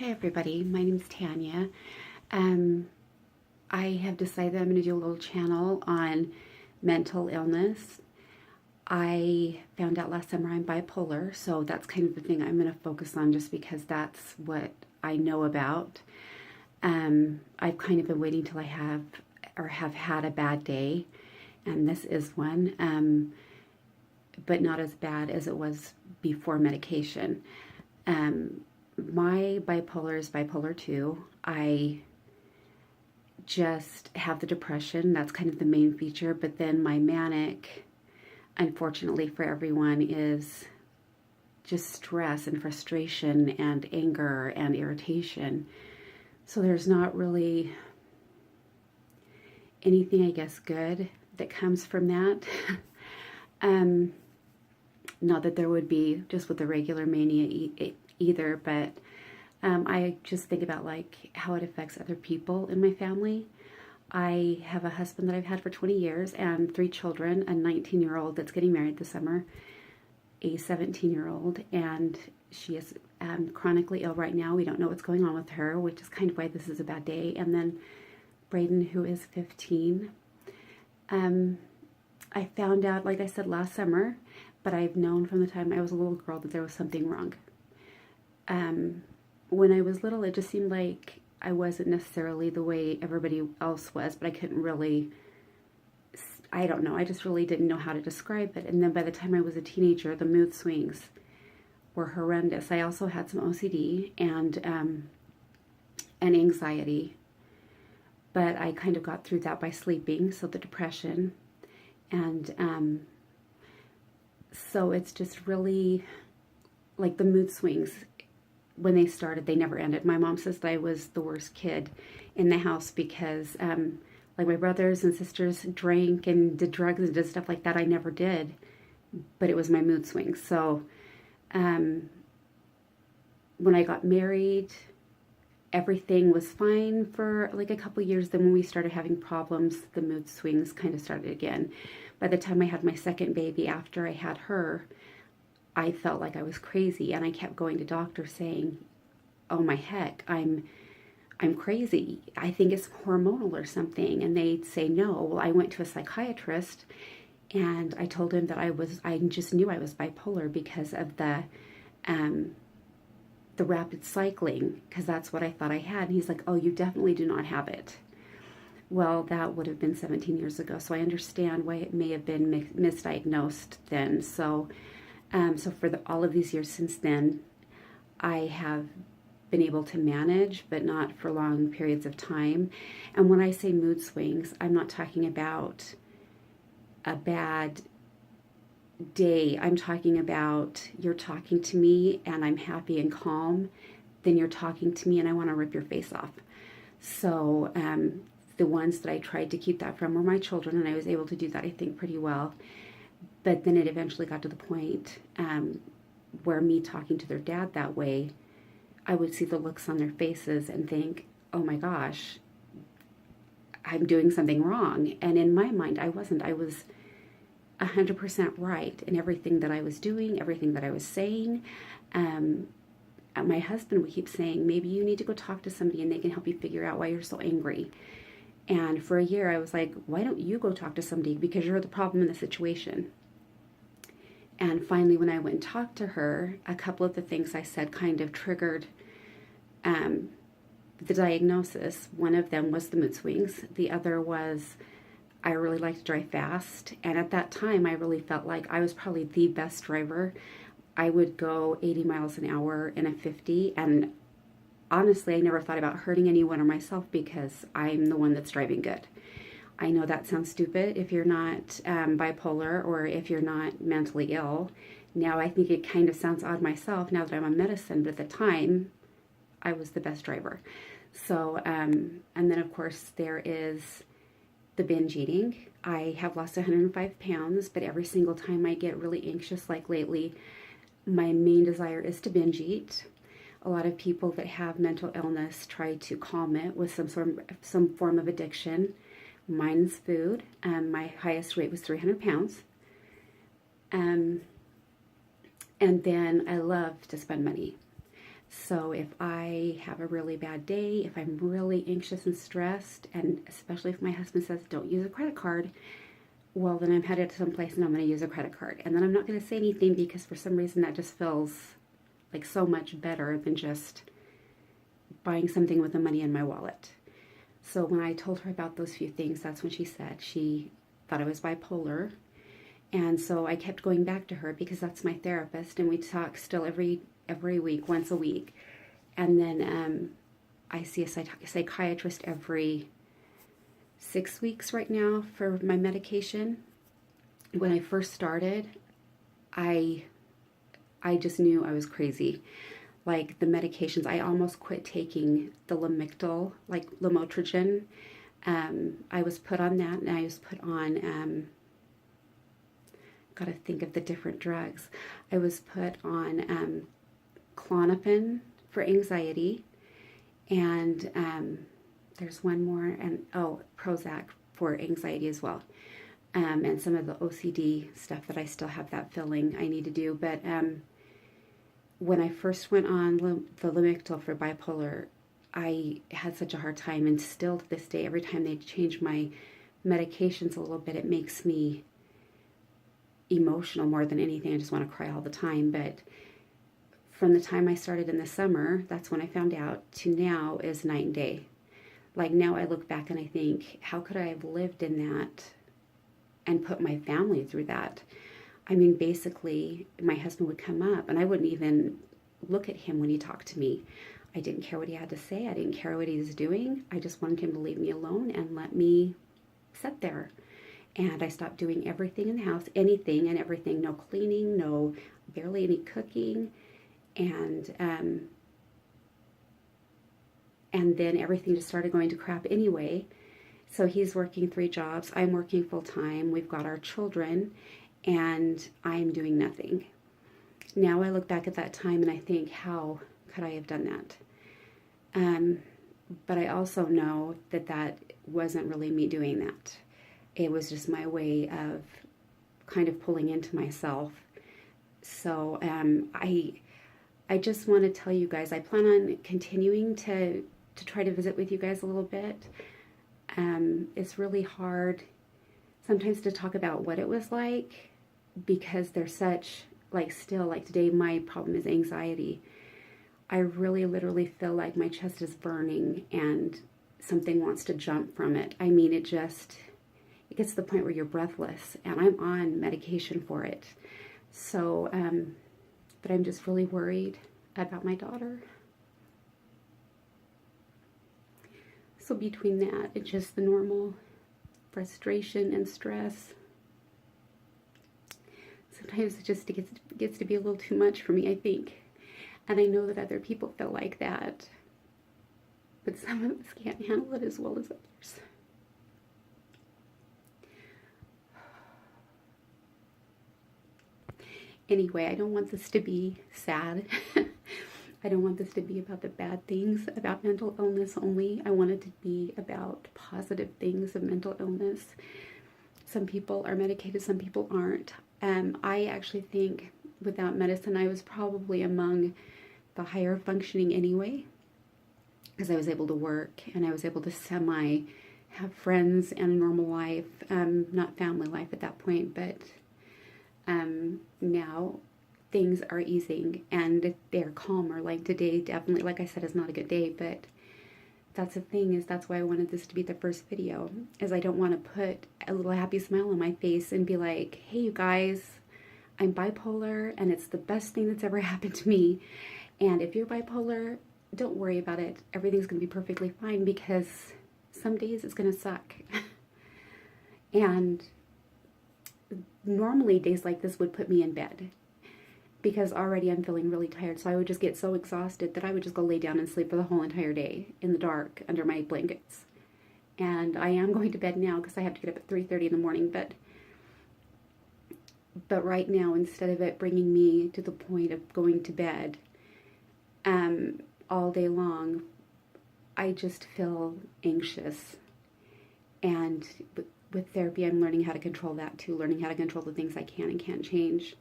Hi everybody, my name is Tanya. Um, I have decided I'm going to do a little channel on mental illness. I found out last summer I'm bipolar, so that's kind of the thing I'm going to focus on just because that's what I know about. I've kind of been waiting till I have had a bad day, and this is one, but not as bad as it was before medication. My bipolar is bipolar 2. I just have the depression. That's kind of the main feature. But then my manic, unfortunately for everyone, is just stress and frustration and anger and irritation. So there's not really anything, I guess, good that comes from that. Not that there would be just with the regular mania either, but I just think about like how it affects other people in my family. I have a husband that I've had for 20 years and 3 children, a 19-year-old that's getting married this summer, a 17-year-old, and she is chronically ill right now. We don't know what's going on with her, which is kind of why this is a bad day. And then Braden, who is 15. I found out, like I said, last summer, but I've known from the time I was a little girl that there was something wrong. When I was little, it just seemed like I wasn't necessarily the way everybody else was, but I couldn't really, I don't know, I just really didn't know how to describe it. And then by the time I was a teenager, the mood swings were horrendous. I also had some OCD and anxiety, but I kind of got through that by sleeping, so the depression. And so it's just really like the mood swings. When they started, they never ended. My mom says that I was the worst kid in the house because, like my brothers and sisters drank and did drugs and did stuff like that. I never did, but it was my mood swings. So, when I got married, everything was fine for like a couple years. Then when we started having problems, the mood swings kind of started again. By the time I had my second baby after I had her, I felt like I was crazy, and I kept going to doctors saying, "Oh my heck, I'm crazy. I think it's hormonal or something." And they'd say no. Well, I went to a psychiatrist, and I told him that I just knew I was bipolar because of the rapid cycling, because that's what I thought I had. And he's like, "Oh, you definitely do not have it." Well, that would have been 17 years ago, so I understand why it may have been misdiagnosed then. So for all of these years since then, I have been able to manage, but not for long periods of time. And when I say mood swings, I'm not talking about a bad day. I'm talking about you're talking to me and I'm happy and calm. Then you're talking to me and I want to rip your face off. So the ones that I tried to keep that from were my children, and I was able to do that, I think, pretty well. But then it eventually got to the point where me talking to their dad that way, I would see the looks on their faces and think, "Oh my gosh, I'm doing something wrong." And in my mind, I wasn't. I was 100% right in everything that I was doing, everything that I was saying. My husband would keep saying, "Maybe you need to go talk to somebody and they can help you figure out why you're so angry." And for a year, I was like, "Why don't you go talk to somebody? Because you're the problem in the situation." And finally, when I went and talked to her, a couple of the things I said kind of triggered the diagnosis. One of them was the mood swings. The other was I really like to drive fast. And at that time, I really felt like I was probably the best driver. I would go 80 miles an hour in a 50. And honestly, I never thought about hurting anyone or myself because I'm the one that's driving good. I know that sounds stupid if you're not bipolar or if you're not mentally ill. Now I think it kind of sounds odd myself now that I'm on medicine, but at the time, I was the best driver. So, and then of course there is the binge eating. I have lost 105 pounds, but every single time I get really anxious, like lately, my main desire is to binge eat. A lot of people that have mental illness try to calm it with some form of addiction. Mine's food. My highest weight was 300 pounds. And then I love to spend money. So if I have a really bad day, if I'm really anxious and stressed, and especially if my husband says don't use a credit card, well, then I'm headed to someplace and I'm going to use a credit card. And then I'm not going to say anything because for some reason that just feels like so much better than just buying something with the money in my wallet. So when I told her about those few things, that's when she said she thought I was bipolar. And so I kept going back to her because that's my therapist, and we talk still every week, once a week. And then I see a psychiatrist every 6 weeks right now for my medication. When I first started, I just knew I was crazy. Like the medications, I almost quit taking the Lamictal, like lamotrigine. I was put on that, and I was put on, got to think of the different drugs. I was put on Klonopin for anxiety, and there's one more, and Prozac for anxiety as well, and some of the OCD stuff that I still have that filling I need to do. But when I first went on the Lamictal for bipolar, I had such a hard time, and still to this day, every time they change my medications a little bit, it makes me emotional more than anything. I just want to cry all the time. But from the time I started in the summer, that's when I found out, to now is night and day. Like now I look back and I think, how could I have lived in that and put my family through that? I mean, basically, my husband would come up and I wouldn't even look at him when he talked to me. I didn't care what he had to say. I didn't care what he was doing. I just wanted him to leave me alone and let me sit there. And I stopped doing everything in the house, anything and everything. No cleaning, no, barely any cooking. And then everything just started going to crap anyway. So he's working 3 jobs. I'm working full time. We've got our children, and I'm doing nothing. Now I look back at that time and I think, how could I have done that? But I also know that that wasn't really me doing that. It was just my way of kind of pulling into myself. So I just want to tell you guys, I plan on continuing to try to visit with you guys a little bit. It's really hard sometimes to talk about what it was like, because there's such, like, still, like today, my problem is anxiety. I really literally feel like my chest is burning and something wants to jump from it. I mean, it gets to the point where you're breathless, and I'm on medication for it. So, but I'm just really worried about my daughter. So between that and just the normal frustration and stress, sometimes it just gets to be a little too much for me, I think. And I know that other people feel like that, but some of us can't handle it as well as others. Anyway, I don't want this to be sad. I don't want this to be about the bad things about mental illness only. I want it to be about positive things of mental illness. Some people are medicated, some people aren't. I actually think without medicine, I was probably among the higher functioning anyway, because I was able to work and I was able to have friends and a normal life, not family life at that point, but now things are easing and they're calmer. Like today, definitely, like I said, is not a good day, but that's the thing, is that's why I wanted this to be the first video, is I don't want to put a little happy smile on my face and be like, hey, you guys, I'm bipolar and it's the best thing that's ever happened to me. And if you're bipolar, don't worry about it. Everything's going to be perfectly fine, because some days it's going to suck. And normally days like this would put me in bed, because already I'm feeling really tired. So I would just get so exhausted that I would just go lay down and sleep for the whole entire day in the dark under my blankets. And I am going to bed now because I have to get up at 3:30 in the morning. But right now, instead of it bringing me to the point of going to bed all day long, I just feel anxious. And with therapy, I'm learning how to control that too, learning how to control the things I can and can't change.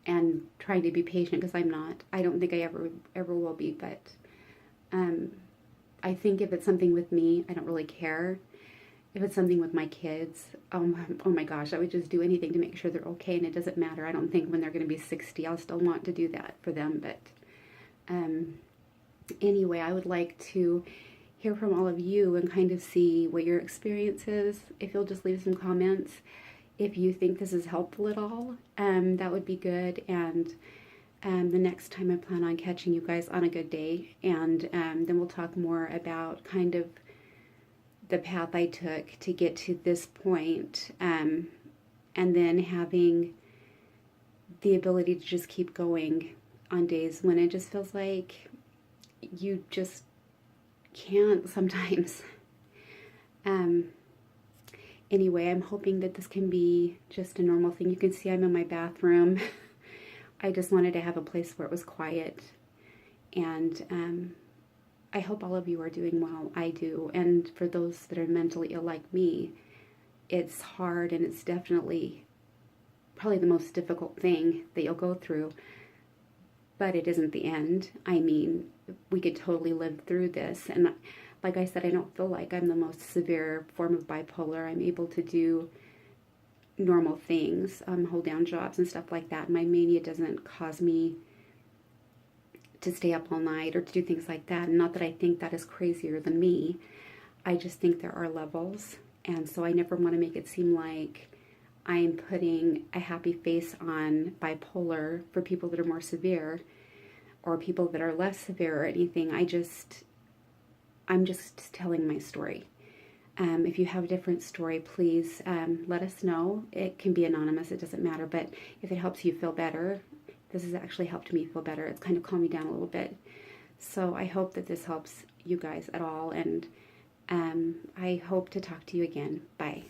and trying to be patient, because I'm not. I don't think I ever will be, but um, I think if it's something with me, I don't really care. If it's something with my kids, oh my gosh, I would just do anything to make sure they're okay, and it doesn't matter. I don't think when they're going to be 60, I'll still want to do that for them. But um, anyway, I would like to hear from all of you and kind of see what your experience is. If you'll just leave some comments, if you think this is helpful at all, that would be good. And the next time I plan on catching you guys on a good day, and then we'll talk more about kind of the path I took to get to this point, and then having the ability to just keep going on days when it just feels like you just can't sometimes. Anyway, I'm hoping that this can be just a normal thing. You can see I'm in my bathroom. I just wanted to have a place where it was quiet, and I hope all of you are doing well. I do. And for those that are mentally ill like me, it's hard, and it's definitely probably the most difficult thing that you'll go through. But it isn't the end. I mean, we could totally live through this. And like I said, I don't feel like I'm the most severe form of bipolar. I'm able to do normal things, hold down jobs and stuff like that. My mania doesn't cause me to stay up all night or to do things like that. And not that I think that is crazier than me. I just think there are levels. And so I never want to make it seem like I'm putting a happy face on bipolar for people that are more severe or people that are less severe or anything. I'm just telling my story. If you have a different story, please let us know. It can be anonymous, it doesn't matter. But if it helps you feel better, this has actually helped me feel better. It's kind of calmed me down a little bit. So I hope that this helps you guys at all. And I hope to talk to you again. Bye.